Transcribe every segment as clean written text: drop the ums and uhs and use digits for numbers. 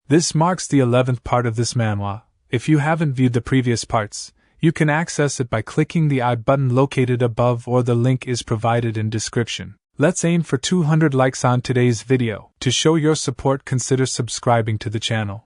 This marks the 11th part of this manhwa. If you haven't viewed the previous parts, you can access it by clicking the I button located above, or the link is provided in description. Let's aim for 200 likes on today's video. To show your support, consider subscribing to the channel.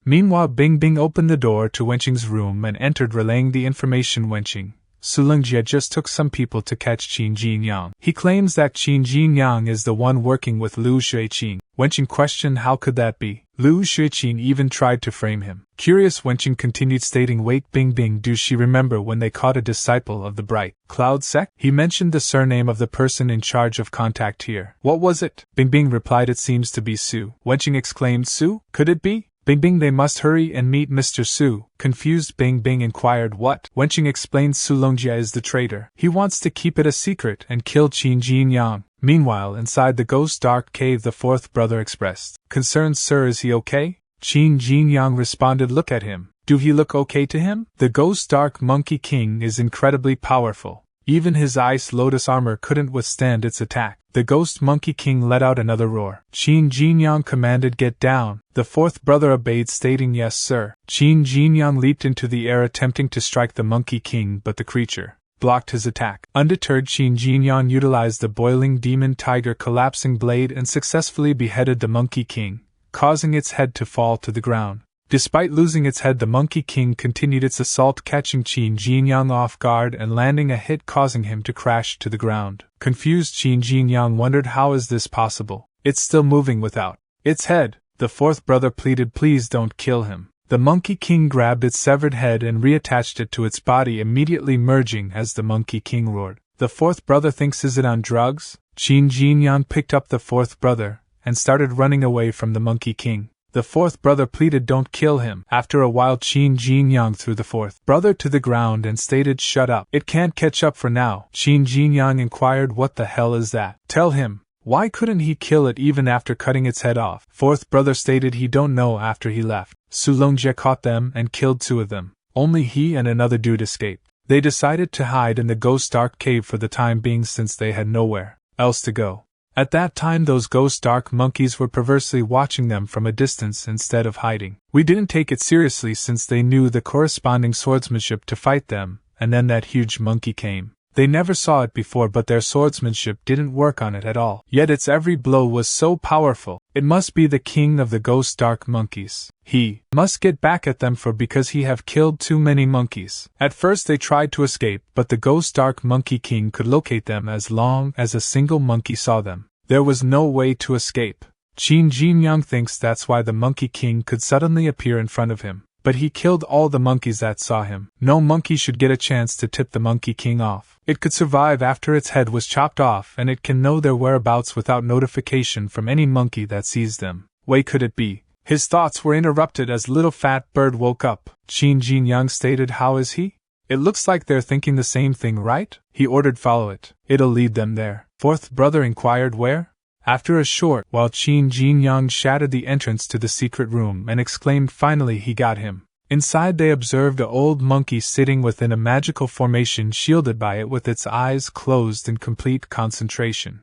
Meanwhile, Bingbing opened the door to Wenqing's room and entered, relaying the information. Wenqing, Sulungjie just took some people to catch Qin Jinyang. He claims that Qin Jinyang is the one working with Lu Xueqin. Wenqing questioned how could that be. Lu Xueqin even tried to frame him. Curious, Wenqing continued, stating, wait, Bingbing, do she remember when they caught a disciple of the Bright Cloud sect? He mentioned the surname of the person in charge of contact here. What was it? Bingbing replied, it seems to be Su. Wenqing exclaimed, Su? Could it be? Bingbing, they must hurry and meet Mr. Su. Confused, Bingbing inquired, what? Wenqing explained, Sulungjie is the traitor. He wants to keep it a secret and kill Qin Jinyang. Meanwhile, inside the ghost dark cave, the fourth brother expressed concern. Sir, is he okay? Qin Jinyang responded, look at him. Do he look okay to him? The ghost dark monkey king is incredibly powerful. Even his ice lotus armor couldn't withstand its attack. The ghost monkey king let out another roar. Qin Jinyang commanded, get down. The fourth brother obeyed, stating, yes sir. Qin Jinyang leaped into the air, attempting to strike the monkey king, but the creature blocked his attack. Undeterred, Qin Jinyang utilized the boiling demon tiger collapsing blade and successfully beheaded the monkey king, causing its head to fall to the ground. Despite losing its head, the monkey king continued its assault, catching Qin Jinyang off guard and landing a hit, causing him to crash to the ground. Confused, Qin Jinyang wondered, how is this possible? It's still moving without its head. The fourth brother pleaded, please don't kill him. The monkey king grabbed its severed head and reattached it to its body, immediately merging as the monkey king roared. The fourth brother thinks, is it on drugs? Qin Jinyang picked up the fourth brother and started running away from the monkey king. The fourth brother pleaded, don't kill him. After a while, Qin Jinyang threw the fourth brother to the ground and stated, shut up. It can't catch up for now. Qin Jinyang inquired, what the hell is that? Tell him. Why couldn't he kill it even after cutting its head off? Fourth brother stated he don't know. After he left, Sulungjie caught them and killed 2 of them. Only he and another dude escaped. They decided to hide in the ghost dark cave for the time being, since they had nowhere else to go. At that time, those ghost dark monkeys were perversely watching them from a distance instead of hiding. We didn't take it seriously since they knew the corresponding swordsmanship to fight them, and then that huge monkey came. They never saw it before, but their swordsmanship didn't work on it at all. Yet its every blow was so powerful. It must be the king of the ghost dark monkeys. He must get back at them because he have killed too many monkeys. At first they tried to escape, but the ghost dark monkey king could locate them as long as a single monkey saw them. There was no way to escape. Qin Jinyang thinks that's why the monkey king could suddenly appear in front of him. But he killed all the monkeys that saw him. No monkey should get a chance to tip the monkey king off. It could survive after its head was chopped off, and it can know their whereabouts without notification from any monkey that sees them. Way could it be? His thoughts were interrupted as little fat bird woke up. Qin Jinyang stated, how is he? It looks like they're thinking the same thing, right? He ordered, follow it. It'll lead them there. Fourth brother inquired, where? After a short while, Qin Jinyang shattered the entrance to the secret room and exclaimed, finally he got him. Inside they observed an old monkey sitting within a magical formation, shielded by it with its eyes closed in complete concentration.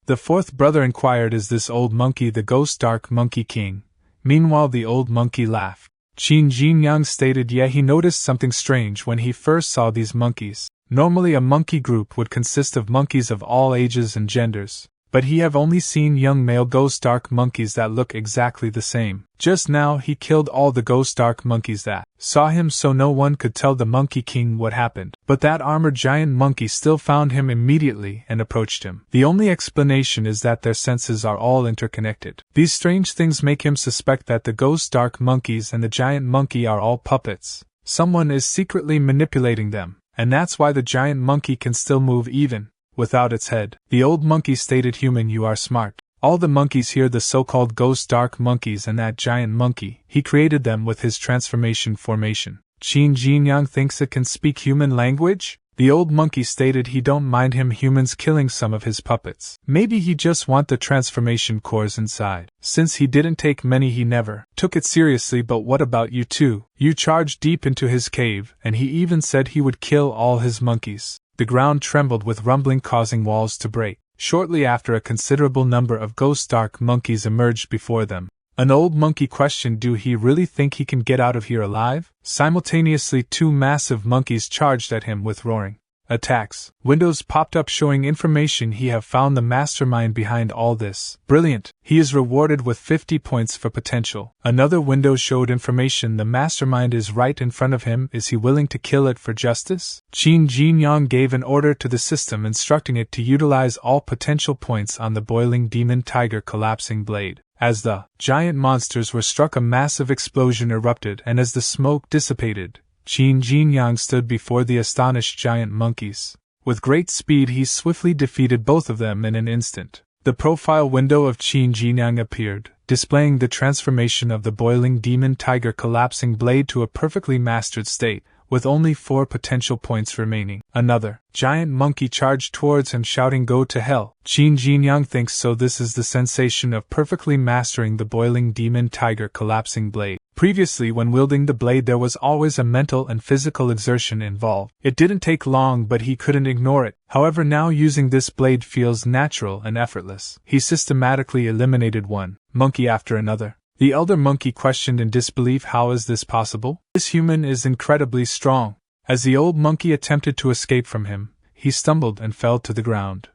The fourth brother inquired, is this old monkey the ghost dark monkey king? Meanwhile the old monkey laughed. Qin Jinyang stated, yeah, he noticed something strange when he first saw these monkeys. Normally a monkey group would consist of monkeys of all ages and genders, but he have only seen young male ghost dark monkeys that look exactly the same. Just now he killed all the ghost dark monkeys that saw him, so no one could tell the monkey king what happened. But that armored giant monkey still found him immediately and approached him. The only explanation is that their senses are all interconnected. These strange things make him suspect that the ghost dark monkeys and the giant monkey are all puppets. Someone is secretly manipulating them. And that's why the giant monkey can still move even without its head. The old monkey stated, human, you are smart. All the monkeys here, the so-called ghost dark monkeys and that giant monkey, he created them with his transformation formation. Qin Jinyang thinks it can speak human language? The old monkey stated he don't mind him humans killing some of his puppets. Maybe he just want the transformation cores inside. Since he didn't take many, he never took it seriously. But what about you two? You charged deep into his cave, and he even said he would kill all his monkeys. The ground trembled with rumbling, causing walls to break. Shortly after, a considerable number of ghost dark monkeys emerged before them. An old monkey questioned, do he really think he can get out of here alive? Simultaneously, two massive monkeys charged at him with roaring attacks. Windows popped up showing information. He have found the mastermind behind all this. Brilliant. He is rewarded with 50 points for potential. Another window showed information. The mastermind is right in front of him. Is he willing to kill it for justice? Qin Jinyang gave an order to the system instructing it to utilize all potential points on the boiling demon tiger collapsing blade. As the giant monsters were struck, a massive explosion erupted, and as the smoke dissipated, Qin Jinyang stood before the astonished giant monkeys. With great speed, he swiftly defeated both of them in an instant. The profile window of Qin Jinyang appeared, displaying the transformation of the boiling demon tiger collapsing blade to a perfectly mastered state, with only 4 potential points remaining. Another giant monkey charged towards him shouting, "Go to hell." Qin Jinyang thinks so. This is the sensation of perfectly mastering the boiling demon tiger collapsing blade. Previously, when wielding the blade, there was always a mental and physical exertion involved. It didn't take long, but he couldn't ignore it. However, now using this blade feels natural and effortless. He systematically eliminated one monkey after another. The elder monkey questioned in disbelief, how is this possible? This human is incredibly strong. As the old monkey attempted to escape from him, he stumbled and fell to the ground.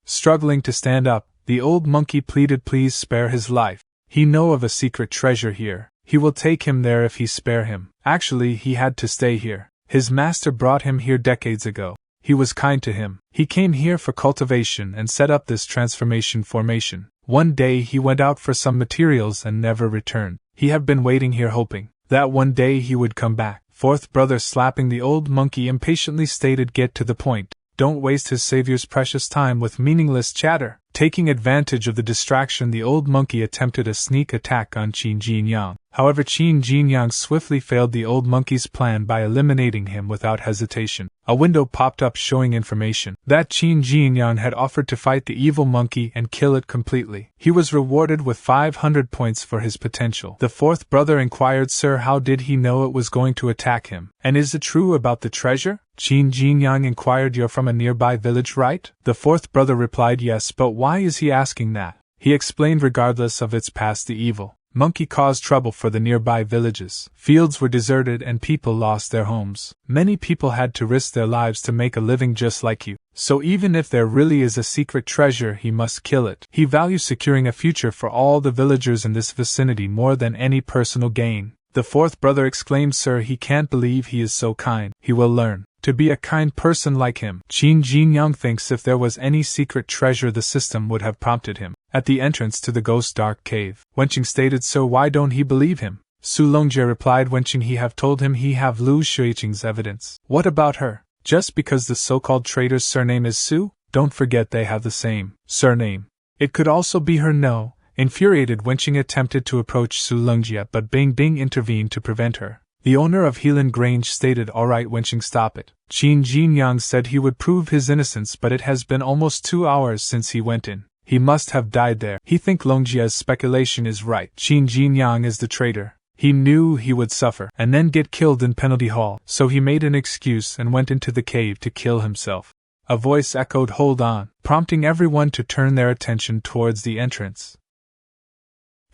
Struggling to stand up, the old monkey pleaded, please spare his life. He know of a secret treasure here. He will take him there if he spare him. Actually, he had to stay here. His master brought him here decades ago. He was kind to him. He came here for cultivation and set up this transformation formation. One day he went out for some materials and never returned. He had been waiting here hoping that one day he would come back. Fourth brother, slapping the old monkey, impatiently stated, get to the point. Don't waste his savior's precious time with meaningless chatter. Taking advantage of the distraction, the old monkey attempted a sneak attack on Qin Jinyang. However, Qin Jinyang swiftly failed the old monkey's plan by eliminating him without hesitation. A window popped up showing information that Qin Jinyang had offered to fight the evil monkey and kill it completely. He was rewarded with 500 points for his potential. The fourth brother inquired, sir, how did he know it was going to attack him? And is it true about the treasure? Qin Jinyang inquired, you're from a nearby village, right? The fourth brother replied, yes, but why is he asking that? He explained, regardless of its past, the evil monkey caused trouble for the nearby villages. Fields were deserted and people lost their homes. Many people had to risk their lives to make a living just like you. So even if there really is a secret treasure, he must kill it. He values securing a future for all the villagers in this vicinity more than any personal gain. The fourth brother exclaimed, sir, he can't believe he is so kind. He will learn to be a kind person like him. Qin Jinyang thinks if there was any secret treasure, the system would have prompted him. At the entrance to the ghost dark cave, Wenqing stated, so why don't he believe him? Su Longjie replied, Wenqing, he have told him he have Lu Shuiqing's evidence. What about her? Just because the so-called traitor's surname is Su? Don't forget they have the same surname. It could also be her. No. Infuriated, Wenqing attempted to approach Su Longjie, but Bing Bing intervened to prevent her. The owner of Helan Grange stated, alright Wenqing, stop it. Qin Jinyang said he would prove his innocence, but it has been almost 2 hours since he went in. He must have died there. He think Longjie's speculation is right. Qin Jinyang is the traitor. He knew he would suffer and then get killed in penalty hall, so he made an excuse and went into the cave to kill himself. A voice echoed, hold on, prompting everyone to turn their attention towards the entrance.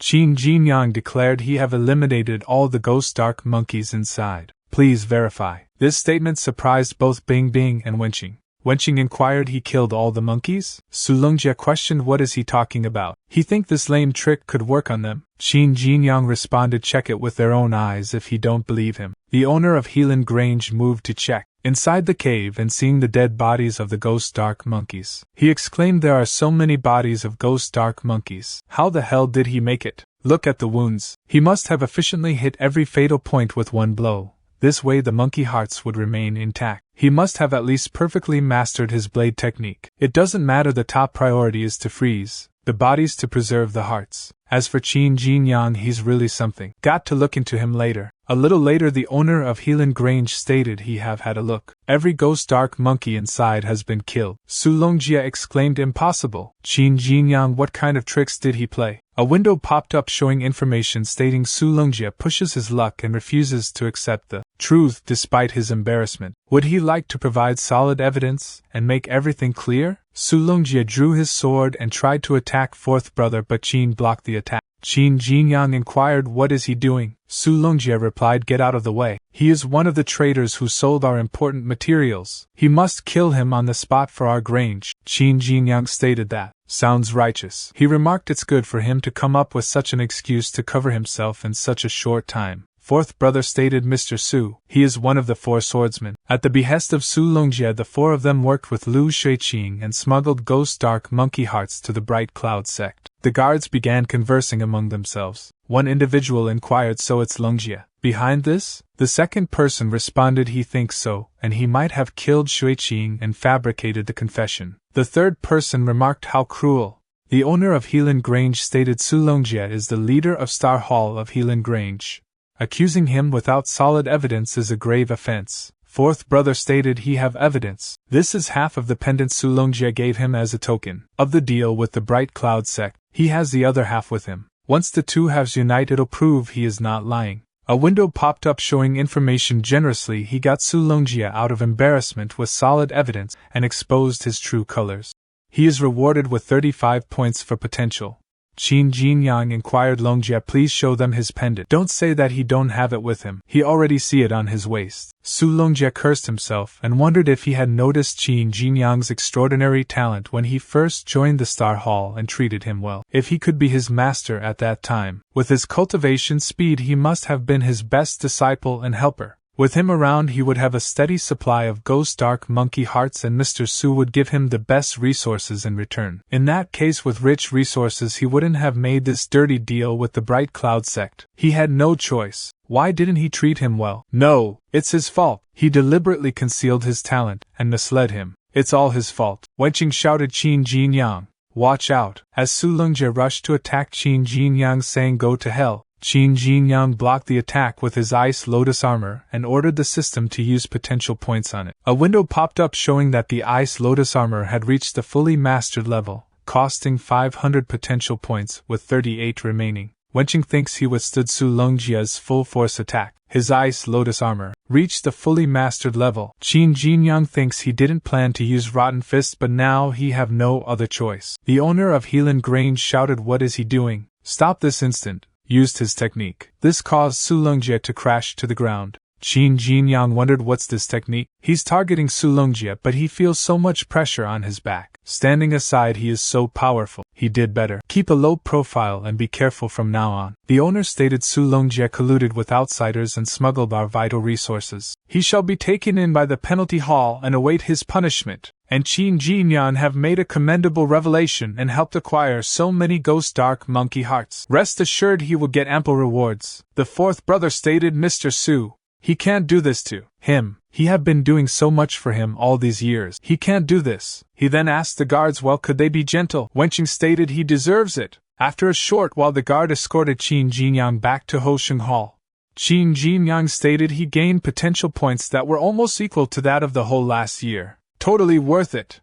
Qin Jinyang declared he have eliminated all the ghost dark monkeys inside. Please verify. This statement surprised both Bing Bing and Wenqing. Wenqing inquired, he killed all the monkeys? Su Longjie questioned, what is he talking about? He think this lame trick could work on them? Qin Jinyang responded, check it with their own eyes if you don't believe him. The owner of Helan Grange moved to check inside the cave and seeing the dead bodies of the ghost dark monkeys. He exclaimed, there are so many bodies of ghost dark monkeys. How the hell did he make it? Look at the wounds. He must have efficiently hit every fatal point with one blow. This way the monkey hearts would remain intact. He must have at least perfectly mastered his blade technique. It doesn't matter, the top priority is to freeze the bodies to preserve the hearts. As for Qin Jinyang, he's really something. Got to look into him later. A little later the owner of Helan Grange stated he have had a look. Every ghost dark monkey inside has been killed. Su Longjia exclaimed impossible. Qin Jinyang, what kind of tricks did he play? A window popped up showing information stating Su Longjia pushes his luck and refuses to accept the truth despite his embarrassment. Would he like to provide solid evidence and make everything clear? Su Longjia drew his sword and tried to attack fourth brother, but Qin blocked the attack. Qin Jinyang inquired, what is he doing? Su Longjia replied, get out of the way. He is one of the traders who sold our important materials. He must kill him on the spot for our grange. Qin Jinyang stated that. Sounds righteous. He remarked it's good for him to come up with such an excuse to cover himself in such a short time. Fourth brother stated, Mr. Su, he is one of the four swordsmen. At the behest of Su Longjia, the four of them worked with Lu Shuiqing and smuggled ghost dark monkey hearts to the Bright Cloud sect. The guards began conversing among themselves. One individual inquired, so it's Longjia behind this? The second person responded, he thinks so, and he might have killed Shuiqing and fabricated the confession. The third person remarked, how cruel. The owner of Helan Grange stated Su Longjia is the leader of Star Hall of Helan Grange. Accusing him without solid evidence is a grave offense. Fourth brother stated he have evidence. This is half of the pendant Su Longjia gave him as a token of the deal with the Bright Cloud sect. He has the other half with him. Once the two halves unite, it'll prove he is not lying. A window popped up showing information generously. He got Su Longjia out of embarrassment with solid evidence and exposed his true colors. He is rewarded with 35 points for potential. Qin Jinyang inquired, Longjia, please show them his pendant. Don't say that he don't have it with him. He already see it on his waist. Su Longjia cursed himself and wondered if he had noticed Qin Jinyang's extraordinary talent when he first joined the Star Hall and treated him well. If he could be his master at that time, with his cultivation speed, he must have been his best disciple and helper. With him around, he would have a steady supply of ghost dark monkey hearts, and Mr. Su would give him the best resources in return. In that case, with rich resources, he wouldn't have made this dirty deal with the Bright Cloud sect. He had no choice. Why didn't he treat him well? No, it's his fault. He deliberately concealed his talent and misled him. It's all his fault. Wenqing shouted, Qin Jinyang, watch out. As Su Longjia rushed to attack Qin Jinyang, saying, go to hell, Qin Jinyang blocked the attack with his ice lotus armor and ordered the system to use potential points on it. A window popped up showing that the ice lotus armor had reached the fully mastered level, costing 500 potential points with 38 remaining. Wenqing thinks he withstood Su Longjia's full force attack. His ice lotus armor reached the fully mastered level. Qin Jinyang thinks he didn't plan to use Rotten Fist, but now he have no other choice. The owner of Helan Grange shouted, what is he doing? Stop this instant. Used his technique. This caused Su Longjia to crash to the ground. Qin Jinyang wondered, what's this technique? He's targeting Su Longjia, but he feels so much pressure on his back. Standing aside, he is so powerful. He did better. Keep a low profile and be careful from now on. The owner stated Su Longjia colluded with outsiders and smuggled our vital resources. He shall be taken in by the penalty hall and await his punishment. And Qin Jinyang have made a commendable revelation and helped acquire so many ghost dark monkey hearts. Rest assured he will get ample rewards. The fourth brother stated, Mr. Su, he can't do this to him. He have been doing so much for him all these years. He can't do this. He then asked the guards, well, could they be gentle? Wenqing stated he deserves it. After a short while, the guard escorted Qin Jinyang back to Hosheng Hall. Qin Jinyang stated he gained potential points that were almost equal to that of the whole last year. Totally worth it.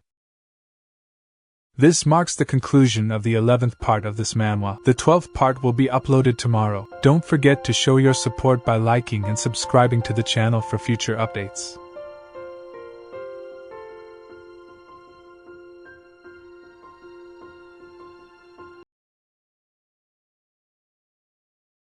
This marks the conclusion of the 11th part of this manhwa. The 12th part will be uploaded tomorrow. Don't forget to show your support by liking and subscribing to the channel for future updates.